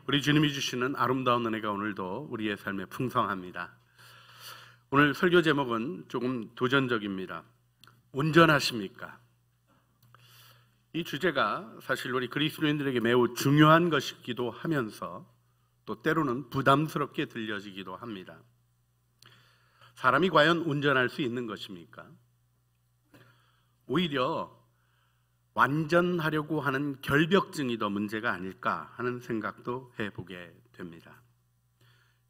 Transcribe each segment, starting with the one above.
우리 주님이 주시는 아름다운 은혜가 오늘도 우리의 삶에 풍성합니다. 오늘 설교 제목은 조금 도전적입니다. 온전하십니까? 이 주제가 사실 우리 그리스도인들에게 매우 중요한 것이기도 하면서 또 때로는 부담스럽게 들려지기도 합니다. 사람이 과연 온전할 수 있는 것입니까? 오히려 완전하려고 하는 결벽증이 더 문제가 아닐까 하는 생각도 해보게 됩니다.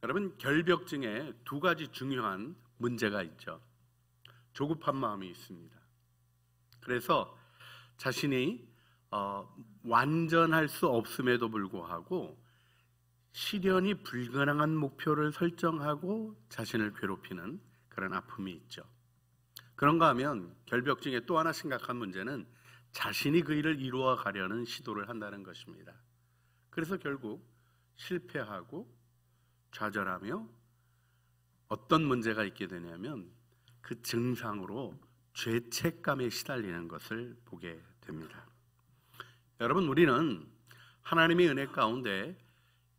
여러분, 결벽증에 두 가지 중요한 문제가 있죠. 조급한 마음이 있습니다. 그래서 자신이 완전할 수 없음에도 불구하고 실현이 불가능한 목표를 설정하고 자신을 괴롭히는 그런 아픔이 있죠. 그런가 하면 결벽증의 또 하나 심각한 문제는 자신이 그 일을 이루어 가려는 시도를 한다는 것입니다. 그래서 결국 실패하고 좌절하며 어떤 문제가 있게 되냐면 그 증상으로 죄책감에 시달리는 것을 보게 됩니다. 여러분, 우리는 하나님의 은혜 가운데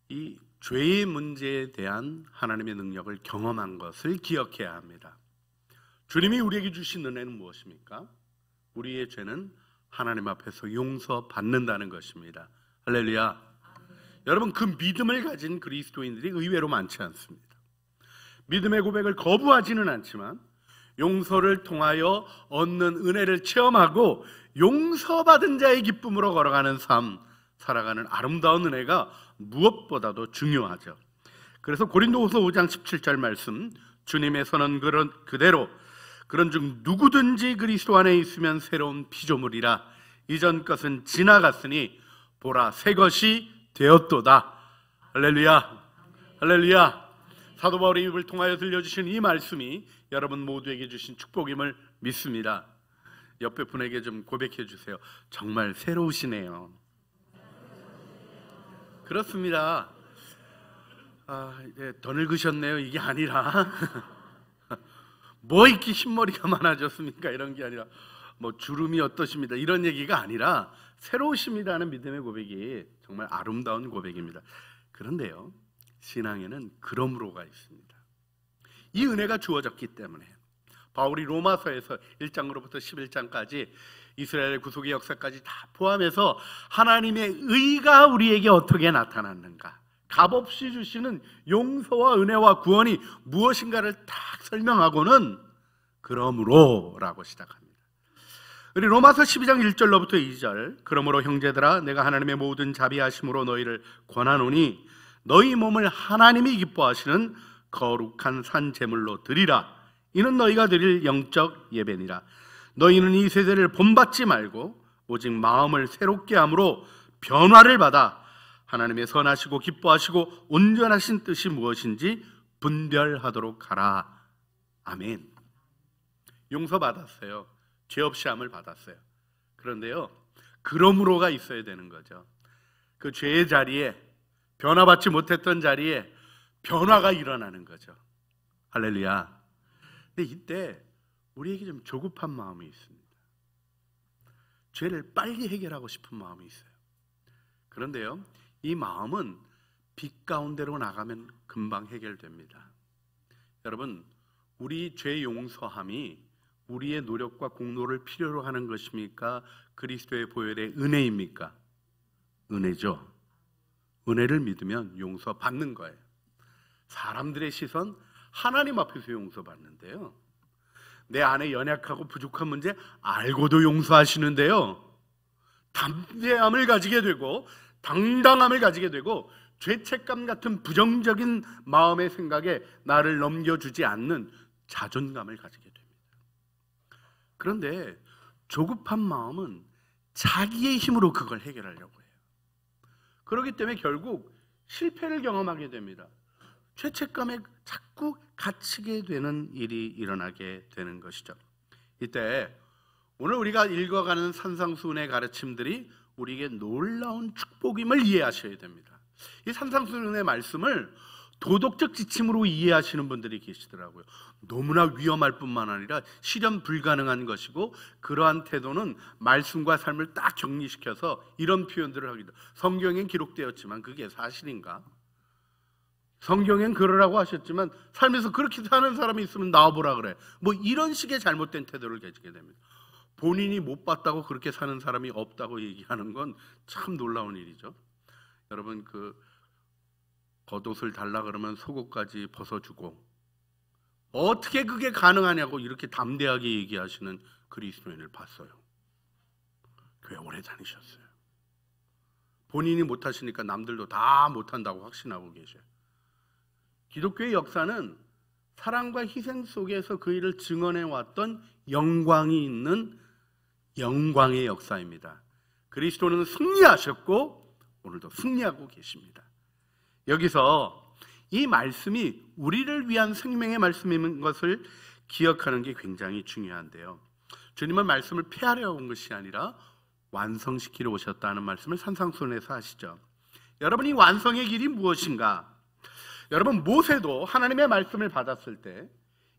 이 죄의 문제에 대한 하나님의 능력을 경험한 것을 기억해야 합니다. 주님이 우리에게 주신 은혜는 무엇입니까? 우리의 죄는 하나님 앞에서 용서받는다는 것입니다. 할렐루야. 여러분, 그 믿음을 가진 그리스도인들이 의외로 많지 않습니다. 믿음의 고백을 거부하지는 않지만 용서를 통하여 얻는 은혜를 체험하고 용서받은 자의 기쁨으로 걸어가는 삶, 살아가는 아름다운 은혜가 무엇보다도 중요하죠. 그래서 고린도후서 5장 17절 말씀, 주님의 선언 그대로 그런즉 누구든지 그리스도 안에 있으면 새로운 피조물이라 이전 것은 지나갔으니 보라 새 것이 되었도다. 할렐루야. 할렐루야. 사도 바울의 입을 통하여 들려주신 이 말씀이 여러분 모두에게 주신 축복임을 믿습니다. 옆에 분에게 좀 고백해 주세요. 정말 새로우시네요. 그렇습니다. 더 늙으셨네요. 이게 아니라 뭐 이렇게 흰머리가 많아졌습니까? 이런 게 아니라 뭐 주름이 어떠십니다? 이런 얘기가 아니라 새로우십니다는 믿음의 고백이 정말 아름다운 고백입니다. 그런데요, 신앙에는 그러므로가 있습니다. 이 은혜가 주어졌기 때문에 바울이 로마서에서 1장으로부터 11장까지 이스라엘의 구속의 역사까지 다 포함해서 하나님의 의가 우리에게 어떻게 나타났는가, 값없이 주시는 용서와 은혜와 구원이 무엇인가를 딱 설명하고는 그러므로라고 시작합니다. 우리 로마서 12장 1절로부터 2절, 그러므로 형제들아 내가 하나님의 모든 자비하심으로 너희를 권하노니 너희 몸을 하나님이 기뻐하시는 거룩한 산 제물로 드리라. 이는 너희가 드릴 영적 예배니라. 너희는 이 세대를 본받지 말고 오직 마음을 새롭게 함으로 변화를 받아 하나님의 선하시고 기뻐하시고 온전하신 뜻이 무엇인지 분별하도록 하라. 아멘. 용서받았어요. 죄 없이 함을 받았어요. 그런데요, 그러므로가 있어야 되는 거죠. 그 죄의 자리에, 변화받지 못했던 자리에 변화가 일어나는 거죠. 할렐루야. 근데 이때 우리에게 좀 조급한 마음이 있습니다. 죄를 빨리 해결하고 싶은 마음이 있어요. 그런데요, 이 마음은 빛 가운데로 나가면 금방 해결됩니다. 여러분, 우리 죄 용서함이 우리의 노력과 공로를 필요로 하는 것입니까? 그리스도의 보혈의 은혜입니까? 은혜죠. 은혜를 믿으면 용서받는 거예요. 사람들의 시선, 하나님 앞에서 용서받는데요, 내 안에 연약하고 부족한 문제 알고도 용서하시는데요, 담대함을 가지게 되고 당당함을 가지게 되고 죄책감 같은 부정적인 마음의 생각에 나를 넘겨주지 않는 자존감을 가지게 됩니다. 그런데 조급한 마음은 자기의 힘으로 그걸 해결하려고 해요. 그렇기 때문에 결국 실패를 경험하게 됩니다. 죄책감에 자꾸 갇히게 되는 일이 일어나게 되는 것이죠. 이때 오늘 우리가 읽어가는 산상수훈의 가르침들이 우리에게 놀라운 축복임을 이해하셔야 됩니다. 이 산상수훈의 말씀을 도덕적 지침으로 이해하시는 분들이 계시더라고요. 너무나 위험할 뿐만 아니라 실현 불가능한 것이고, 그러한 태도는 말씀과 삶을 딱 격리시켜서 이런 표현들을 하기도. 성경엔 기록되었지만 그게 사실인가? 성경엔 그러라고 하셨지만 삶에서 그렇게 사는 사람이 있으면 나와보라 그래. 뭐 이런 식의 잘못된 태도를 가지게 됩니다. 본인이 못 봤다고 그렇게 사는 사람이 없다고 얘기하는 건 참 놀라운 일이죠. 여러분, 겉옷을 달라 그러면 속옷까지 벗어주고, 어떻게 그게 가능하냐고 이렇게 담대하게 얘기하시는 그리스도인을 봤어요. 교회 오래 다니셨어요. 본인이 못하시니까 남들도 다 못한다고 확신하고 계셔요. 기독교의 역사는 사랑과 희생 속에서 그 일을 증언해 왔던 영광이 있는 영광의 역사입니다. 그리스도는 승리하셨고 오늘도 승리하고 계십니다. 여기서 이 말씀이 우리를 위한 생명의 말씀인 것을 기억하는 게 굉장히 중요한데요. 주님은 말씀을 폐하려 온 것이 아니라 완성시키러 오셨다는 말씀을 산상수훈에서 하시죠. 여러분, 이 완성의 길이 무엇인가? 여러분, 모세도 하나님의 말씀을 받았을 때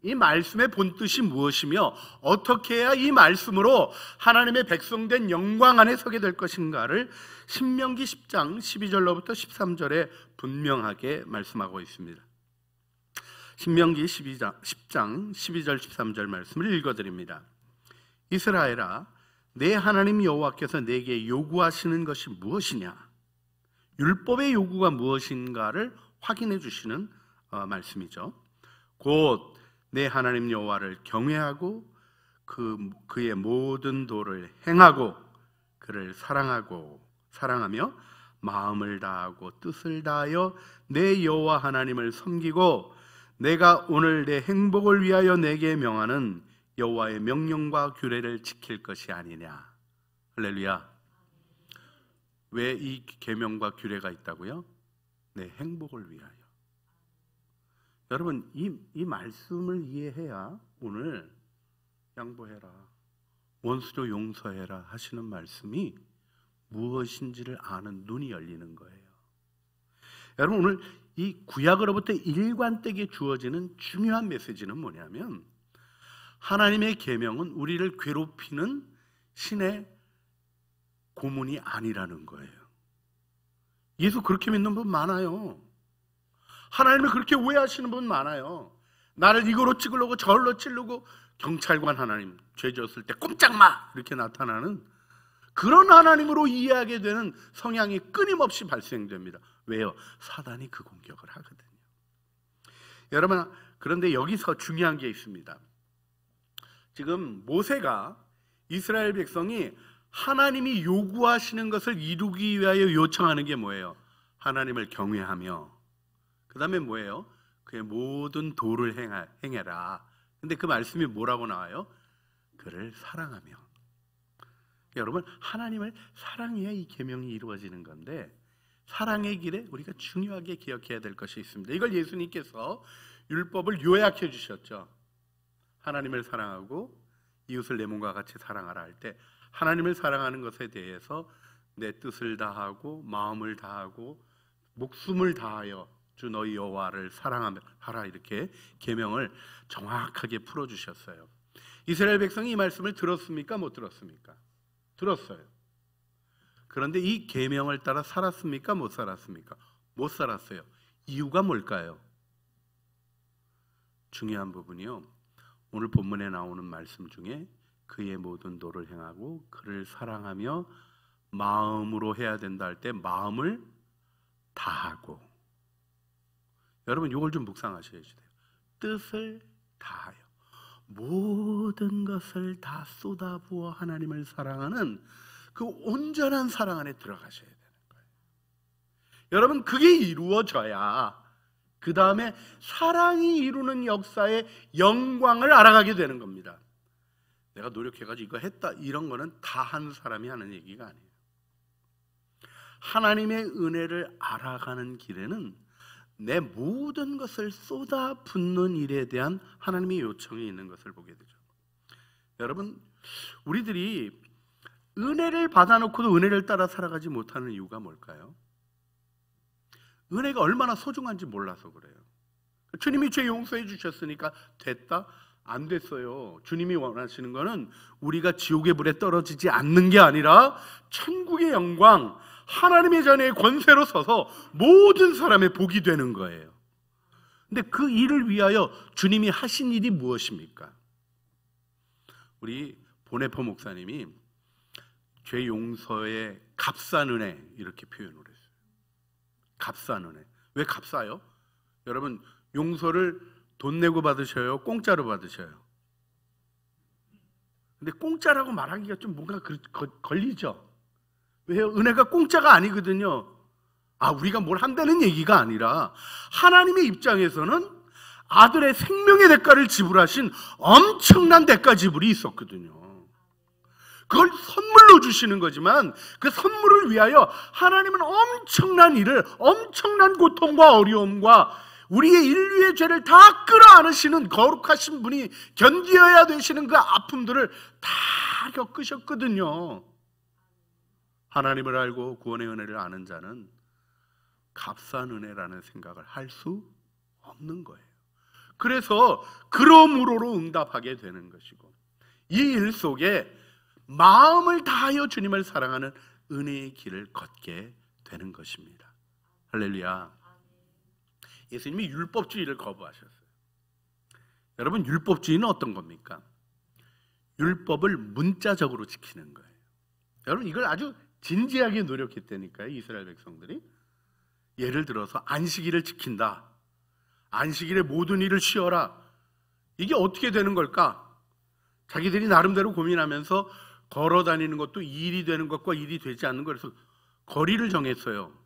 이 말씀의 본뜻이 무엇이며 어떻게 해야 이 말씀으로 하나님의 백성된 영광 안에 서게 될 것인가를 신명기 10장 12절로부터 13절에 분명하게 말씀하고 있습니다. 신명기 10장 12절 13절 말씀을 읽어드립니다. 이스라엘아, 내 하나님 여호와께서 내게 요구하시는 것이 무엇이냐? 율법의 요구가 무엇인가를 확인해 주시는 말씀이죠. 곧 내 하나님 여호와를 경외하고 그의 모든 도를 행하고 그를 사랑하며 마음을 다하고 뜻을 다하여 내 여호와 하나님을 섬기고 내가 오늘 내 행복을 위하여 내게 명하는 여호와의 명령과 규례를 지킬 것이 아니냐. 할렐루야. 왜 이 계명과 규례가 있다고요? 내 행복을 위하여. 여러분, 이 말씀을 이해해야 오늘 양보해라, 원수도 용서해라 하시는 말씀이 무엇인지를 아는 눈이 열리는 거예요. 여러분, 오늘 이 구약으로부터 일관되게 주어지는 중요한 메시지는 뭐냐면, 하나님의 계명은 우리를 괴롭히는 신의 고문이 아니라는 거예요. 예수 그렇게 믿는 분 많아요. 하나님을 그렇게 오해하시는 분 많아요. 나를 이거로 찍으려고 저걸로 찌르고, 경찰관 하나님, 죄 지었을 때 꼼짝마 이렇게 나타나는 그런 하나님으로 이해하게 되는 성향이 끊임없이 발생됩니다. 왜요? 사단이 그 공격을 하거든요. 여러분, 그런데 여기서 중요한 게 있습니다. 지금 모세가 이스라엘 백성이 하나님이 요구하시는 것을 이루기 위하여 요청하는 게 뭐예요? 하나님을 경외하며, 그 다음에 뭐예요? 그의 모든 도를 행해라. 근데 그 말씀이 뭐라고 나와요? 그를 사랑하며. 여러분, 하나님을 사랑해야 이 계명이 이루어지는 건데, 사랑의 길에 우리가 중요하게 기억해야 될 것이 있습니다. 이걸 예수님께서 율법을 요약해 주셨죠. 하나님을 사랑하고 이웃을 내 몸과 같이 사랑하라 할 때, 하나님을 사랑하는 것에 대해서 내 뜻을 다하고 마음을 다하고 목숨을 다하여 주 너희 여호와를 사랑하라, 이렇게 계명을 정확하게 풀어주셨어요. 이스라엘 백성이 이 말씀을 들었습니까? 못 들었습니까? 들었어요. 그런데 이 계명을 따라 살았습니까? 못 살았습니까? 못 살았어요. 이유가 뭘까요? 중요한 부분이요, 오늘 본문에 나오는 말씀 중에 그의 모든 도를 행하고 그를 사랑하며 마음으로 해야 된다 할 때 마음을 다하고, 여러분 이걸 좀 묵상하셔야 돼요. 뜻을 다하여 모든 것을 다 쏟아부어 하나님을 사랑하는 그 온전한 사랑 안에 들어가셔야 되는 거예요. 여러분, 그게 이루어져야 그 다음에 사랑이 이루는 역사의 영광을 알아가게 되는 겁니다. 내가 노력해가지고 이거 했다, 이런 거는 다 한 사람이 하는 얘기가 아니에요. 하나님의 은혜를 알아가는 길에는 내 모든 것을 쏟아붓는 일에 대한 하나님의 요청이 있는 것을 보게 되죠. 여러분, 우리들이 은혜를 받아놓고도 은혜를 따라 살아가지 못하는 이유가 뭘까요? 은혜가 얼마나 소중한지 몰라서 그래요. 주님이 죄 용서해 주셨으니까 됐다? 안 됐어요. 주님이 원하시는 거는 우리가 지옥의 불에 떨어지지 않는 게 아니라 천국의 영광, 하나님의 자녀의 권세로 서서 모든 사람의 복이 되는 거예요. 근데 그 일을 위하여 주님이 하신 일이 무엇입니까? 우리 보네포 목사님이 죄 용서의 값싼 은혜 이렇게 표현을 했어요. 값싼 은혜. 왜 값싸요? 여러분, 용서를 돈 내고 받으셔요? 공짜로 받으셔요? 근데 공짜라고 말하기가 좀 뭔가 걸리죠? 왜요? 은혜가 공짜가 아니거든요. 우리가 뭘 한다는 얘기가 아니라 하나님의 입장에서는 아들의 생명의 대가를 지불하신 엄청난 대가 지불이 있었거든요. 그걸 선물로 주시는 거지만 그 선물을 위하여 하나님은 엄청난 일을, 엄청난 고통과 어려움과 우리의 인류의 죄를 다 끌어안으시는 거룩하신 분이 견디어야 되시는 그 아픔들을 다 겪으셨거든요. 하나님을 알고 구원의 은혜를 아는 자는 값싼 은혜라는 생각을 할 수 없는 거예요. 그래서 그러므로로 응답하게 되는 것이고, 이 일 속에 마음을 다하여 주님을 사랑하는 은혜의 길을 걷게 되는 것입니다. 할렐루야. 예수님이 율법주의를 거부하셨어요. 여러분, 율법주의는 어떤 겁니까? 율법을 문자적으로 지키는 거예요. 여러분, 이걸 아주 진지하게 노력했다니까요, 이스라엘 백성들이. 예를 들어서 안식일을 지킨다. 안식일에 모든 일을 쉬어라. 이게 어떻게 되는 걸까? 자기들이 나름대로 고민하면서 걸어 다니는 것도 일이 되는 것과 일이 되지 않는 것, 그래서 거리를 정했어요.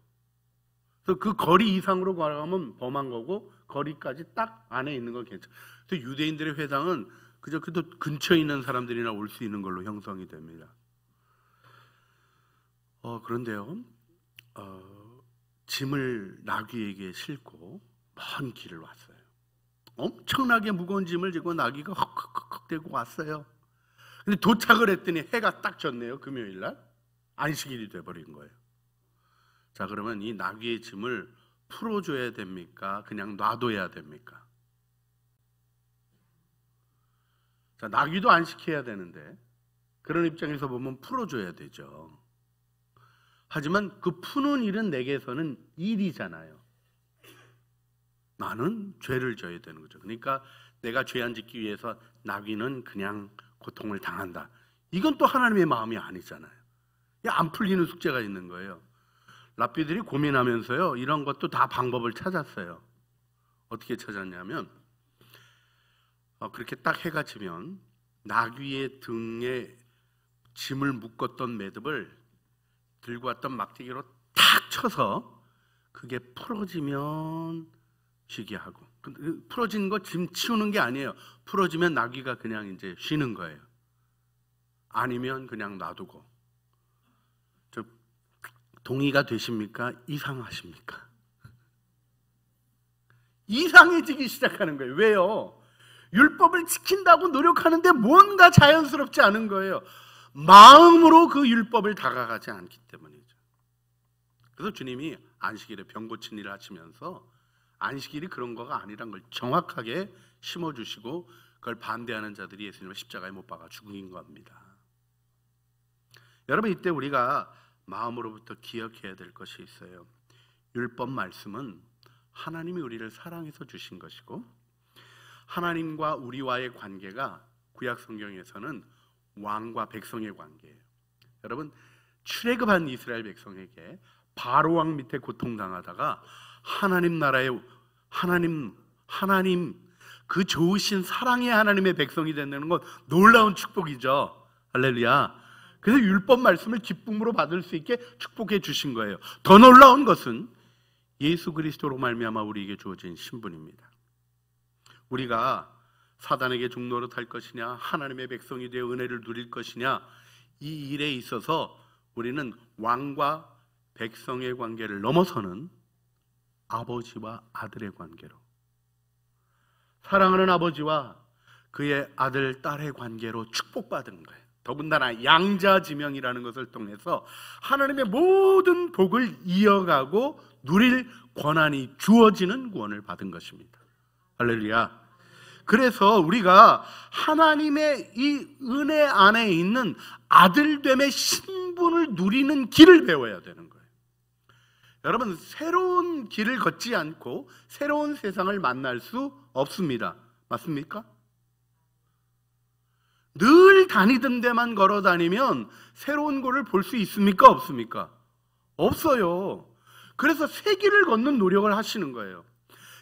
그래서 그 거리 이상으로 걸어가면 범한 거고, 거리까지 딱 안에 있는 건 괜찮아요. 그래서 유대인들의 회당은 그저 그 근처에 있는 사람들이나 올 수 있는 걸로 형성이 됩니다. 그런데요, 짐을 나귀에게 싣고 먼 길을 왔어요. 엄청나게 무거운 짐을 지고 나귀가 헉헉헉 대고 왔어요. 근데 도착을 했더니 해가 딱 졌네요. 금요일날 안식일이 돼버린 거예요. 자, 그러면 이 나귀의 짐을 풀어줘야 됩니까? 그냥 놔둬야 됩니까? 자, 나귀도 안식해야 되는데 그런 입장에서 보면 풀어줘야 되죠. 하지만 그 푸는 일은 내게서는 일이잖아요. 나는 죄를 져야 되는 거죠. 그러니까 내가 죄 안 짓기 위해서 나귀는 그냥 고통을 당한다. 이건 또 하나님의 마음이 아니잖아요. 안 풀리는 숙제가 있는 거예요. 랍비들이 고민하면서요, 이런 것도 다 방법을 찾았어요. 어떻게 찾았냐면, 그렇게 딱 해가 지면 나귀의 등에 짐을 묶었던 매듭을 들고 왔던 막대기로 탁 쳐서 그게 풀어지면 쉬게 하고, 풀어진 거 짐 치우는 게 아니에요. 풀어지면 나귀가 그냥 이제 쉬는 거예요. 아니면 그냥 놔두고. 동의가 되십니까? 이상하십니까? 이상해지기 시작하는 거예요. 왜요? 율법을 지킨다고 노력하는데 뭔가 자연스럽지 않은 거예요. 마음으로 그 율법을 다가가지 않기 때문이죠. 그래서 주님이 안식일에 병 고친 일을 하시면서 안식일이 그런 거가 아니란 걸 정확하게 심어주시고, 그걸 반대하는 자들이 예수님을 십자가에 못 박아 죽인 겁니다. 여러분, 이때 우리가 마음으로부터 기억해야 될 것이 있어요. 율법 말씀은 하나님이 우리를 사랑해서 주신 것이고, 하나님과 우리와의 관계가 구약 성경에서는 왕과 백성의 관계예요. 여러분, 출애굽한 이스라엘 백성에게 바로 왕 밑에 고통당하다가 하나님 나라의 하나님 그 좋으신 사랑의 하나님의 백성이 된다는 건 놀라운 축복이죠. 할렐루야. 그래서 율법 말씀을 기쁨으로 받을 수 있게 축복해 주신 거예요. 더 놀라운 것은 예수 그리스도로 말미암아 우리에게 주어진 신분입니다. 우리가 사단에게 종노릇할 것이냐, 하나님의 백성이 되어 은혜를 누릴 것이냐, 이 일에 있어서 우리는 왕과 백성의 관계를 넘어서는 아버지와 아들의 관계로, 사랑하는 아버지와 그의 아들, 딸의 관계로 축복받은 거예요. 더군다나 양자지명이라는 것을 통해서 하나님의 모든 복을 이어가고 누릴 권한이 주어지는 구원을 받은 것입니다. 할렐루야. 그래서 우리가 하나님의 이 은혜 안에 있는 아들됨의 신분을 누리는 길을 배워야 되는 거예요. 여러분, 새로운 길을 걷지 않고 새로운 세상을 만날 수 없습니다. 맞습니까? 늘 다니던 데만 걸어 다니면 새로운 곳을 볼 수 있습니까? 없습니까? 없어요. 그래서 새 길을 걷는 노력을 하시는 거예요.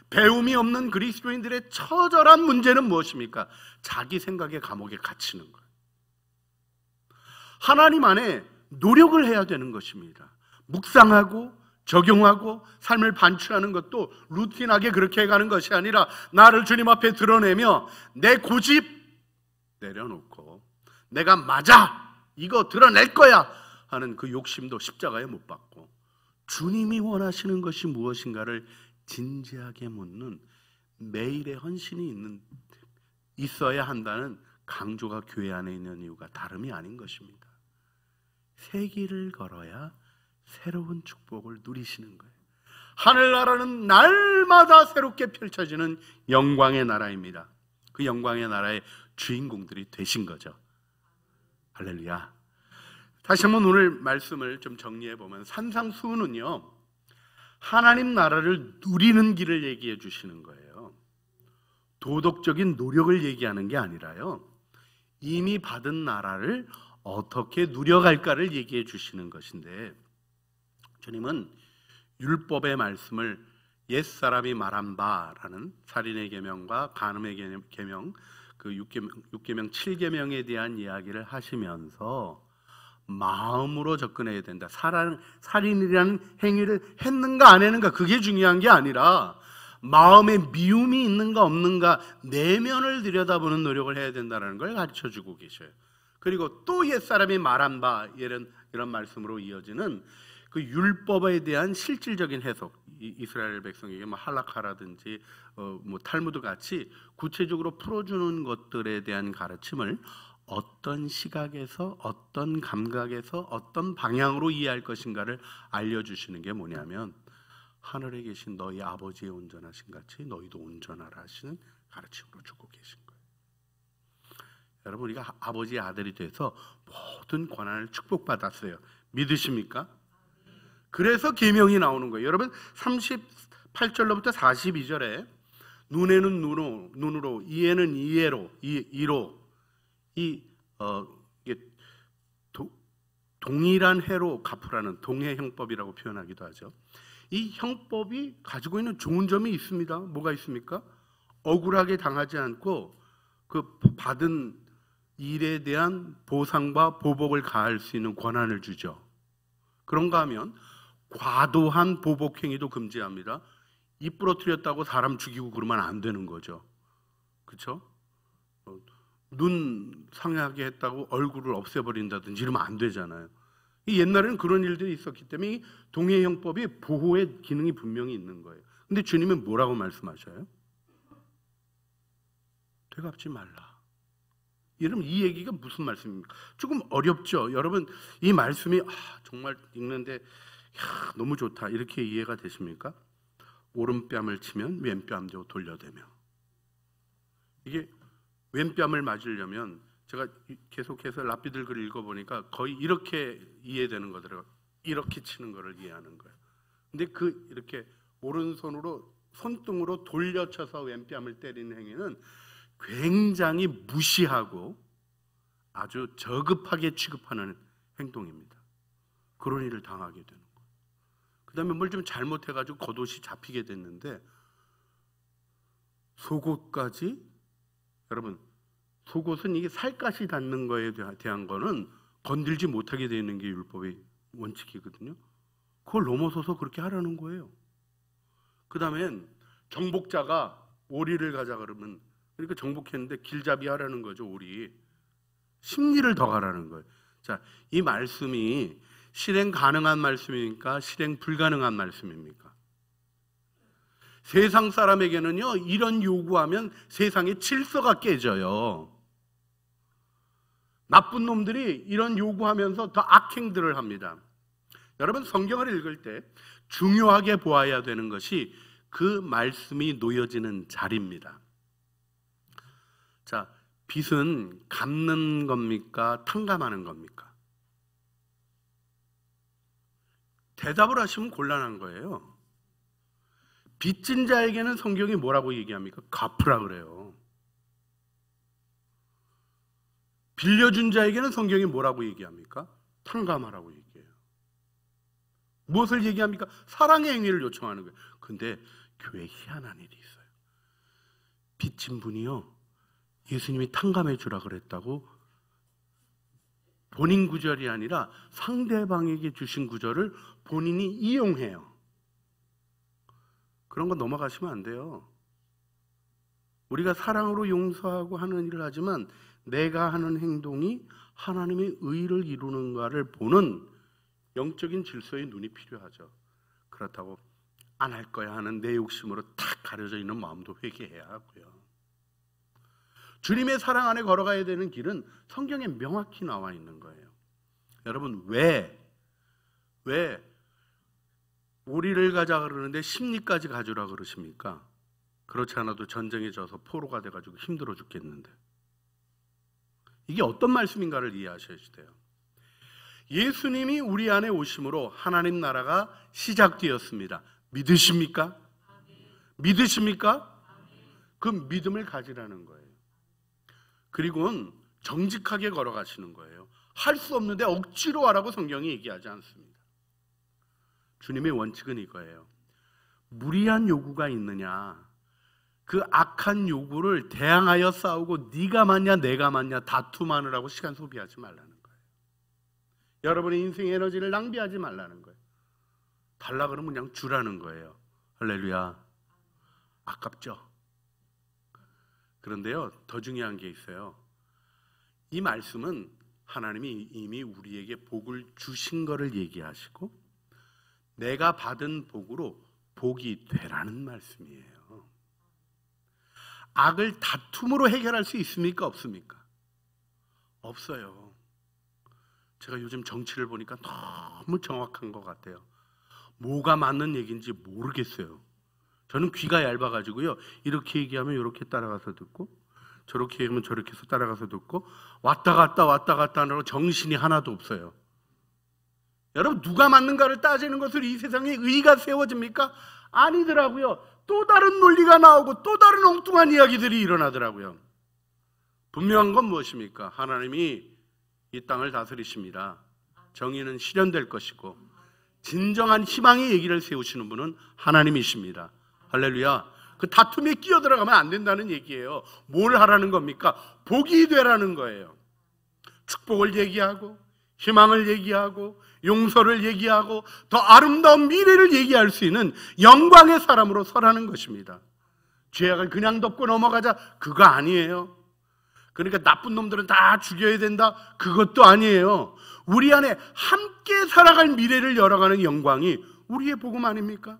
배움이 없는 그리스도인들의 처절한 문제는 무엇입니까? 자기 생각의 감옥에 갇히는 거예요. 하나님 안에 노력을 해야 되는 것입니다. 묵상하고 적용하고 삶을 반추하는 것도 루틴하게 그렇게 해가는 것이 아니라 나를 주님 앞에 드러내며 내 고집 내려놓고 내가 맞아! 이거 드러낼 거야! 하는 그 욕심도 십자가에 못 박고 주님이 원하시는 것이 무엇인가를 진지하게 묻는 매일의 헌신이 있어야 한다는 강조가 교회 안에 있는 이유가 다름이 아닌 것입니다. 새 길을 걸어야 새로운 축복을 누리시는 거예요. 하늘나라는 날마다 새롭게 펼쳐지는 영광의 나라입니다. 그 영광의 나라의 주인공들이 되신 거죠. 할렐루야. 다시 한번 오늘 말씀을 좀 정리해 보면 산상수훈은요, 하나님 나라를 누리는 길을 얘기해 주시는 거예요. 도덕적인 노력을 얘기하는 게 아니라요, 이미 받은 나라를 어떻게 누려갈까를 얘기해 주시는 것인데, 주님은 율법의 말씀을 옛사람이 말한 바라는 살인의 계명과 간음의 계명, 그 6계명 7계명에 대한 이야기를 하시면서 마음으로 접근해야 된다. 살인이라는 행위를 했는가 안 했는가 그게 중요한 게 아니라 마음에 미움이 있는가 없는가 내면을 들여다보는 노력을 해야 된다는 걸 가르쳐주고 계셔요. 그리고 또 옛사람이 말한 바 이런 말씀으로 이어지는 그 율법에 대한 실질적인 해석, 이스라엘 백성에게 뭐 할라카라든지 뭐 탈무드 같이 구체적으로 풀어주는 것들에 대한 가르침을 어떤 시각에서 어떤 감각에서 어떤 방향으로 이해할 것인가를 알려주시는 게 뭐냐면 하늘에 계신 너희 아버지의 온전하신 같이 너희도 온전하라 하시는 가르침으로 주고 계신 거예요. 여러분, 우리가 아버지의 아들이 돼서 모든 권한을 축복받았어요. 믿으십니까? 그래서 계명이 나오는 거예요. 여러분, 38절로부터 42절에 눈에는 눈으로, 이에는 이로, 동일한 해로 갚으라는 동해 형법이라고 표현하기도 하죠. 이 형법이 가지고 있는 좋은 점이 있습니다. 뭐가 있습니까? 억울하게 당하지 않고 그 받은 일에 대한 보상과 보복을 가할 수 있는 권한을 주죠. 그런가 하면 과도한 보복 행위도 금지합니다. 입 부러뜨렸다고 사람 죽이고 그러면 안 되는 거죠. 그렇죠? 눈 상하게 했다고 얼굴을 없애버린다든지 이러면 안 되잖아요. 옛날에는 그런 일들이 있었기 때문에 동해 형법이 보호의 기능이 분명히 있는 거예요. 근데 주님은 뭐라고 말씀하셔요? 되갚지 말라. 여러분, 이 얘기가 무슨 말씀입니까? 조금 어렵죠. 여러분, 이 말씀이 정말 읽는데 너무 좋다 이렇게 이해가 되십니까? 오른뺨을 치면 왼뺨도 돌려대며. 이게 왼뺨을 맞으려면 제가 계속해서 랍비들 글을 읽어보니까 거의 이렇게 이해되는 거더라고요. 이렇게 치는 거를 이해하는 거예요. 근데 이렇게 오른손으로 손등으로 돌려쳐서 왼뺨을 때리는 행위는 굉장히 무시하고 아주 저급하게 취급하는 행동입니다. 그런 일을 당하게 되는 거예요. 그 다음에 뭘 좀 잘못해가지고 겉옷이 잡히게 됐는데 속옷까지, 여러분, 속옷은 이게 살갗이 닿는 거에 대한 거는 건들지 못하게 되어 있는 게 율법의 원칙이거든요. 그걸 넘어서서 그렇게 하라는 거예요. 그 다음엔 정복자가 오리를 가자 그러면, 그러니까 정복했는데 길잡이 하라는 거죠. 오리 심리를 더 가라는 거예요. 자, 이 말씀이 실행 가능한 말씀입니까? 실행 불가능한 말씀입니까? 세상 사람에게는요, 이런 요구하면 세상의 질서가 깨져요. 나쁜 놈들이 이런 요구하면서 더 악행들을 합니다. 여러분, 성경을 읽을 때 중요하게 보아야 되는 것이 그 말씀이 놓여지는 자리입니다. 자, 빚은 갚는 겁니까? 탕감하는 겁니까? 대답을 하시면 곤란한 거예요. 빚진 자에게는 성경이 뭐라고 얘기합니까? 갚으라 그래요. 빌려준 자에게는 성경이 뭐라고 얘기합니까? 탕감하라고 얘기해요. 무엇을 얘기합니까? 사랑의 행위를 요청하는 거예요. 근데 교회에 희한한 일이 있어요. 빚진 분이요, 예수님이 탕감해 주라 그랬다고 본인 구절이 아니라 상대방에게 주신 구절을 본인이 이용해요. 그런 거 넘어가시면 안 돼요. 우리가 사랑으로 용서하고 하는 일을 하지만 내가 하는 행동이 하나님의 의를 이루는가를 보는 영적인 질서의 눈이 필요하죠. 그렇다고 안 할 거야 하는 내 욕심으로 탁 가려져 있는 마음도 회개해야 하고요. 주님의 사랑 안에 걸어가야 되는 길은 성경에 명확히 나와 있는 거예요. 여러분, 왜 오리를 가자 그러는데 십리까지 가주라 그러십니까? 그렇지 않아도 전쟁에 져서 포로가 돼가지고 힘들어 죽겠는데. 이게 어떤 말씀인가를 이해하셔야 돼요. 예수님이 우리 안에 오심으로 하나님 나라가 시작되었습니다. 믿으십니까? 믿으십니까? 그 믿음을 가지라는 거예요. 그리고는 정직하게 걸어가시는 거예요. 할 수 없는데 억지로 하라고 성경이 얘기하지 않습니다. 주님의 원칙은 이거예요. 무리한 요구가 있느냐, 그 악한 요구를 대항하여 싸우고 네가 맞냐 내가 맞냐 다툼하느라고 시간 소비하지 말라는 거예요. 여러분의 인생의 에너지를 낭비하지 말라는 거예요. 달라 그러면 그냥 주라는 거예요. 할렐루야. 아깝죠? 그런데요, 더 중요한 게 있어요. 이 말씀은 하나님이 이미 우리에게 복을 주신 거를 얘기하시고 내가 받은 복으로 복이 되라는 말씀이에요. 악을 다툼으로 해결할 수 있습니까? 없습니까? 없어요. 제가 요즘 정치를 보니까 너무 정확한 것 같아요. 뭐가 맞는 얘기인지 모르겠어요. 저는 귀가 얇아가지고요, 이렇게 얘기하면 이렇게 따라가서 듣고 저렇게 얘기하면 저렇게 해서 따라가서 듣고 왔다 갔다 하느라고 정신이 하나도 없어요. 여러분, 누가 맞는가를 따지는 것으로 이 세상에 의가 세워집니까? 아니더라고요. 또 다른 논리가 나오고 또 다른 엉뚱한 이야기들이 일어나더라고요. 분명한 건 무엇입니까? 하나님이 이 땅을 다스리십니다. 정의는 실현될 것이고 진정한 희망의 얘기를 세우시는 분은 하나님이십니다. 할렐루야. 그 다툼에 끼어들어가면 안 된다는 얘기예요. 뭘 하라는 겁니까? 복이 되라는 거예요. 축복을 얘기하고 희망을 얘기하고 용서를 얘기하고 더 아름다운 미래를 얘기할 수 있는 영광의 사람으로 서라는 것입니다. 죄악을 그냥 덮고 넘어가자, 그거 아니에요. 그러니까 나쁜 놈들은 다 죽여야 된다, 그것도 아니에요. 우리 안에 함께 살아갈 미래를 열어가는 영광이 우리의 복음 아닙니까?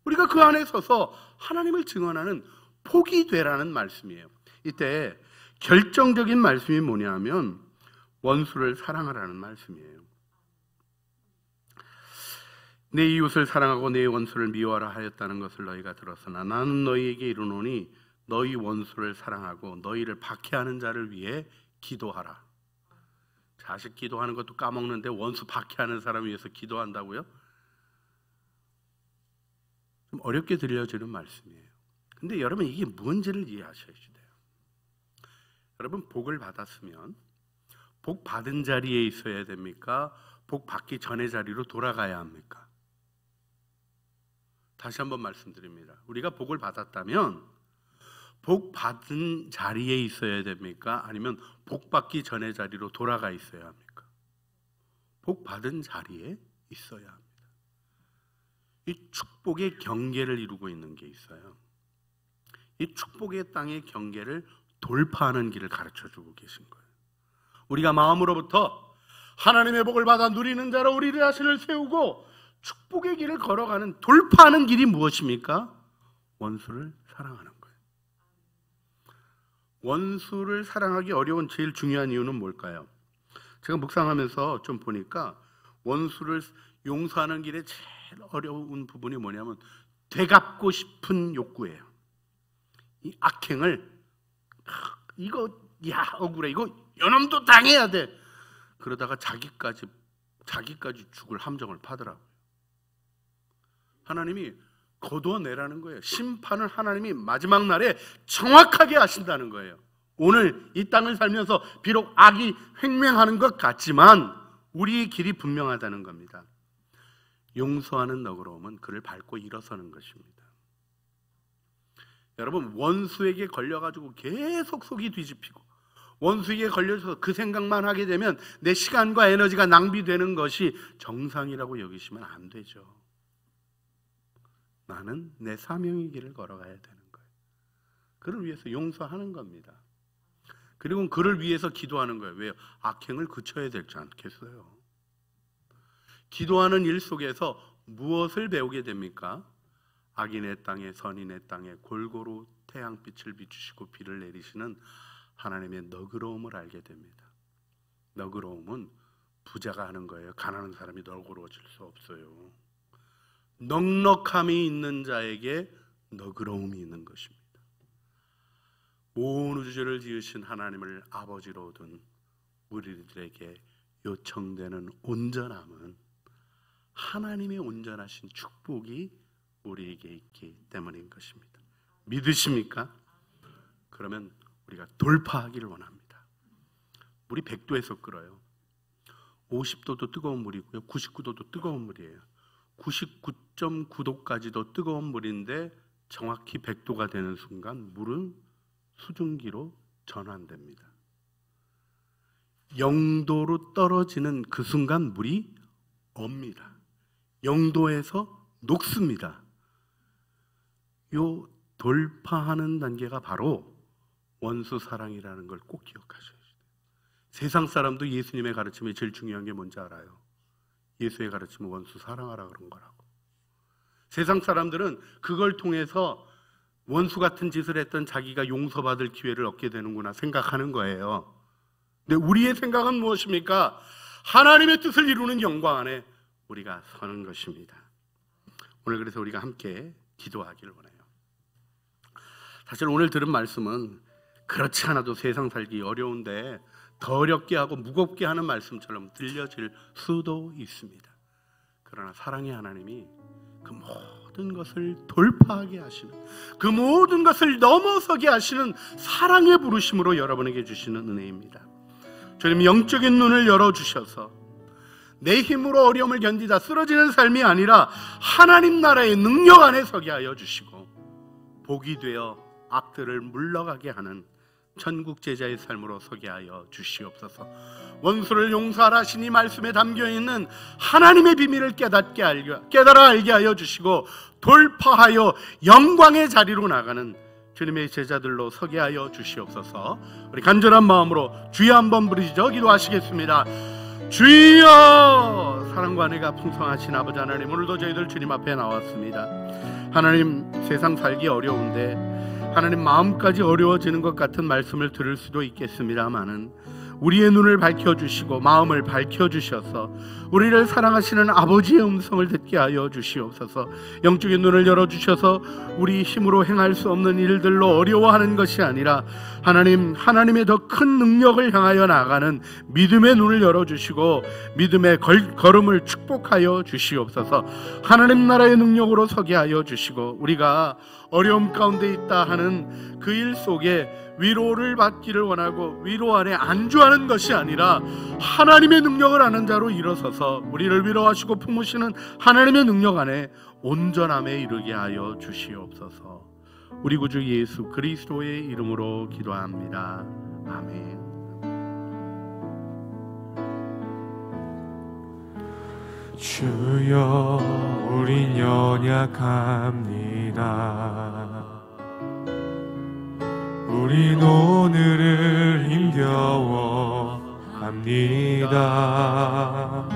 우리가 그 안에 서서 하나님을 증언하는 복이 되라는 말씀이에요. 이때 결정적인 말씀이 뭐냐면 원수를 사랑하라는 말씀이에요. 내 이웃을 사랑하고 내 원수를 미워하라 하였다는 것을 너희가 들었으나 나는 너희에게 이르노니 너희 원수를 사랑하고 너희를 박해하는 자를 위해 기도하라. 자식 기도하는 것도 까먹는데 원수 박해하는 사람 위해서 기도한다고요? 좀 어렵게 들려지는 말씀이에요. 근데 여러분, 이게 뭔지를 이해하셔야 돼요. 여러분, 복을 받았으면 복 받은 자리에 있어야 됩니까? 복 받기 전의 자리로 돌아가야 합니까? 다시 한번 말씀드립니다. 우리가 복을 받았다면 복 받은 자리에 있어야 됩니까? 아니면 복 받기 전의 자리로 돌아가 있어야 합니까? 복 받은 자리에 있어야 합니다. 이 축복의 경계를 이루고 있는 게 있어요. 이 축복의 땅의 경계를 돌파하는 길을 가르쳐주고 계신 거예요. 우리가 마음으로부터 하나님의 복을 받아 누리는 자로 우리 자신을 세우고 축복의 길을 걸어가는, 돌파하는 길이 무엇입니까? 원수를 사랑하는 거예요. 원수를 사랑하기 어려운 제일 중요한 이유는 뭘까요? 제가 묵상하면서 좀 보니까 원수를 용서하는 길에 제일 어려운 부분이 뭐냐면 되갚고 싶은 욕구예요. 이 악행을 이거 억울해, 이거 요놈도 당해야 돼. 그러다가 자기까지 죽을 함정을 파더라고요. 하나님이 거두어내라는 거예요. 심판을 하나님이 마지막 날에 정확하게 하신다는 거예요. 오늘 이 땅을 살면서 비록 악이 횡행하는 것 같지만 우리의 길이 분명하다는 겁니다. 용서하는 너그러움은 그를 밟고 일어서는 것입니다. 여러분, 원수에게 걸려가지고 계속 속이 뒤집히고 원수에게 걸려서 그 생각만 하게 되면 내 시간과 에너지가 낭비되는 것이 정상이라고 여기시면 안 되죠. 나는 내 사명의 길을 걸어가야 되는 거예요. 그를 위해서 용서하는 겁니다. 그리고 그를 위해서 기도하는 거예요. 왜요? 악행을 그쳐야 되지 않겠어요? 기도하는 일 속에서 무엇을 배우게 됩니까? 악인의 땅에 선인의 땅에 골고루 태양빛을 비추시고 비를 내리시는 하나님의 너그러움을 알게 됩니다. 너그러움은 부자가 하는 거예요. 가난한 사람이 너그러워질 수 없어요. 넉넉함이 있는 자에게 너그러움이 있는 것입니다. 온 우주를 지으신 하나님을 아버지로 둔 우리들에게 요청되는 온전함은 하나님의 온전하신 축복이 우리에게 있기 때문인 것입니다. 믿으십니까? 그러면 우리가 돌파하기를 원합니다. 물이 100도에서 끓어요. 50도도 뜨거운 물이고요, 99도도 뜨거운 물이에요. 99.9도까지도 뜨거운 물인데 정확히 100도가 되는 순간 물은 수증기로 전환됩니다. 0도로 떨어지는 그 순간 물이 없니다. 0도에서 녹습니다. 요 돌파하는 단계가 바로 원수 사랑이라는 걸 꼭 기억하셔야 돼요. 세상 사람도 예수님의 가르침이 제일 중요한 게 뭔지 알아요. 예수의 가르침은 원수 사랑하라 그런 거라고. 세상 사람들은 그걸 통해서 원수 같은 짓을 했던 자기가 용서받을 기회를 얻게 되는구나 생각하는 거예요. 근데 우리의 생각은 무엇입니까? 하나님의 뜻을 이루는 영광 안에 우리가 서는 것입니다. 오늘 그래서 우리가 함께 기도하기를 원해요. 사실 오늘 들은 말씀은 그렇지 않아도 세상 살기 어려운데 더 어렵게 하고 무겁게 하는 말씀처럼 들려질 수도 있습니다. 그러나 사랑의 하나님이 그 모든 것을 돌파하게 하시는, 그 모든 것을 넘어서게 하시는 사랑의 부르심으로 여러분에게 주시는 은혜입니다. 주님, 영적인 눈을 열어주셔서 내 힘으로 어려움을 견디다 쓰러지는 삶이 아니라 하나님 나라의 능력 안에 서게 하여 주시고 복이 되어 악들을 물러가게 하는 천국 제자의 삶으로 서게 하여 주시옵소서. 원수를 용서하라 하시니 말씀에 담겨있는 하나님의 비밀을 깨달아 알게 하여 주시고 돌파하여 영광의 자리로 나가는 주님의 제자들로 서게 하여 주시옵소서. 우리 간절한 마음으로 주여 한번 부르시죠. 기도하시겠습니다. 주여! 사랑과 은혜가 풍성하신 아버지 하나님, 오늘도 저희들 주님 앞에 나왔습니다. 하나님, 세상 살기 어려운데 하나님 마음까지 어려워지는 것 같은 말씀을 들을 수도 있겠습니다마는 우리의 눈을 밝혀주시고 마음을 밝혀주셔서 우리를 사랑하시는 아버지의 음성을 듣게 하여 주시옵소서. 영적인 눈을 열어주셔서 우리 힘으로 행할 수 없는 일들로 어려워하는 것이 아니라 하나님의 더 큰 능력을 향하여 나아가는 믿음의 눈을 열어주시고 믿음의 걸음을 축복하여 주시옵소서. 하나님 나라의 능력으로 서게 하여 주시고 우리가 어려움 가운데 있다 하는 그 일 속에 위로를 받기를 원하고 위로 안에 안주하는 것이 아니라 하나님의 능력을 아는 자로 일어서서 우리를 위로하시고 품으시는 하나님의 능력 안에 온전함에 이르게 하여 주시옵소서. 우리 구주 예수 그리스도의 이름으로 기도합니다. 아멘. 주여, 우린 연약합니다. 우린 오늘을 힘겨워합니다.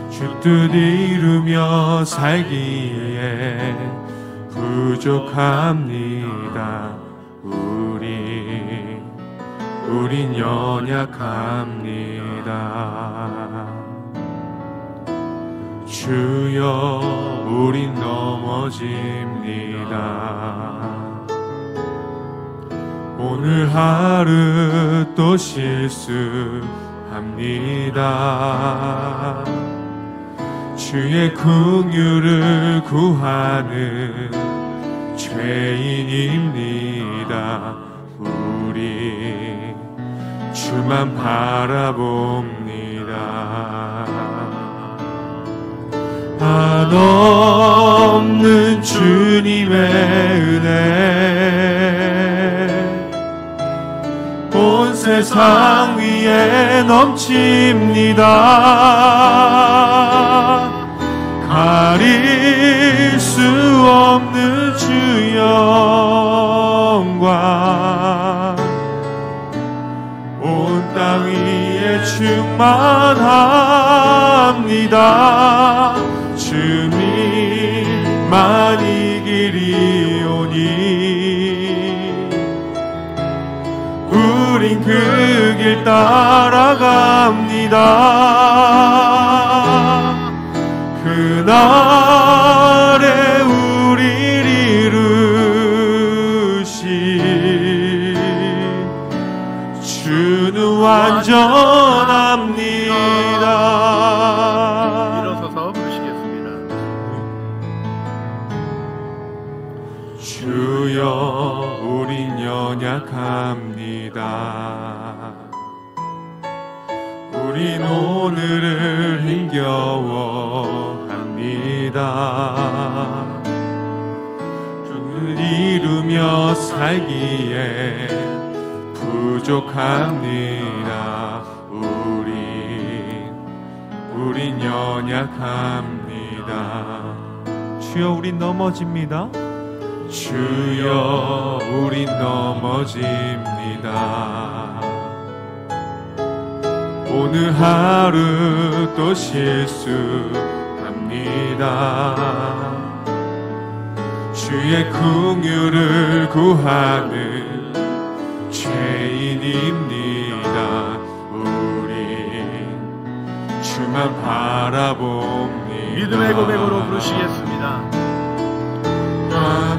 주 뜻 이루며 살기에 부족합니다. 우린 연약합니다. 주여 우린 넘어집니다. 오늘 하루 또 실수합니다. 주의 긍휼을 구하는 죄인입니다. 우리 주만 바라봅니다. 한없는 주님의 은혜 온 세상 위에 넘칩니다. 가릴 수 없는 주 영광 온 땅 위에 충만합니다. 주님만 이기리오니 우린 그 길 따라갑니다. 그날에 우리를 이루시 주는 완전합니다. 일어서서 부르시겠습니다. 주여 우린 연약합니다. 우린 오늘을 힘겨워합니다. 주를 이루며 살기에 부족합니다. 우린 연약합니다. 주여 우린 넘어집니다. 주여 우린 넘어집니다. 오늘 하루 또 실수합니다. 주의 긍휼을 구하는 죄인입니다. 우린 주만 바라봅니다. 믿음의 고백으로 부르시겠습니다.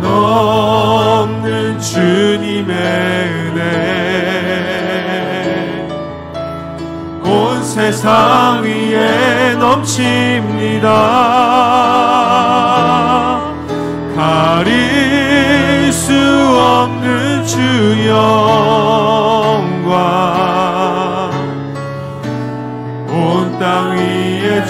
한없는 주님의 은혜 온 세상 위에 넘칩니다. 가릴 수 없는 주 영광 온 땅 위에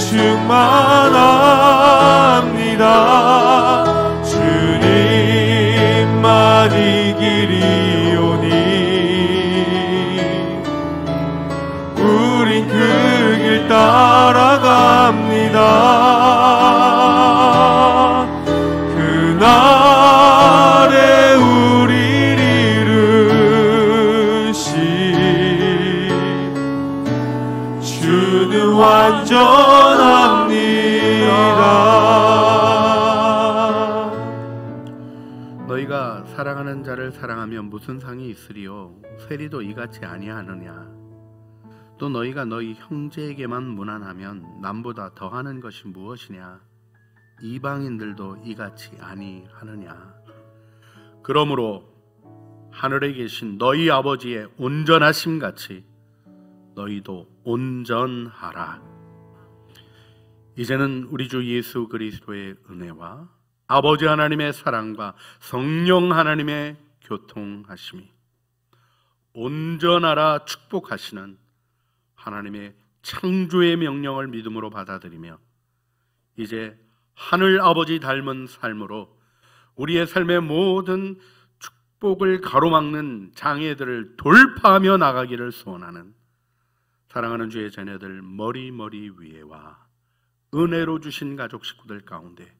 충만합니다. 주님만 이기리오니 우린 그 길 따라갑니다. 그날에 우리를 이루시 주는 완전합니다. 너희가 사랑하는 자를 사랑하면 무슨 상이 있으리요? 세리도 이같이 아니하느냐? 또 너희가 너희 형제에게만 무난하면 남보다 더하는 것이 무엇이냐? 이방인들도 이같이 아니하느냐? 그러므로 하늘에 계신 너희 아버지의 온전하심 같이 너희도 온전하라. 이제는 우리 주 예수 그리스도의 은혜와 아버지 하나님의 사랑과 성령 하나님의 교통하심이 온전하라 축복하시는 하나님의 창조의 명령을 믿음으로 받아들이며 이제 하늘 아버지 닮은 삶으로 우리의 삶의 모든 축복을 가로막는 장애들을 돌파하며 나가기를 소원하는 사랑하는 주의 자녀들 머리 위에와 은혜로 주신 가족 식구들 가운데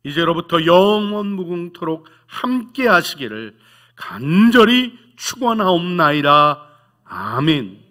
이제로부터 영원 무궁토록 함께 하시기를 간절히 축원하옵나이다. 아멘.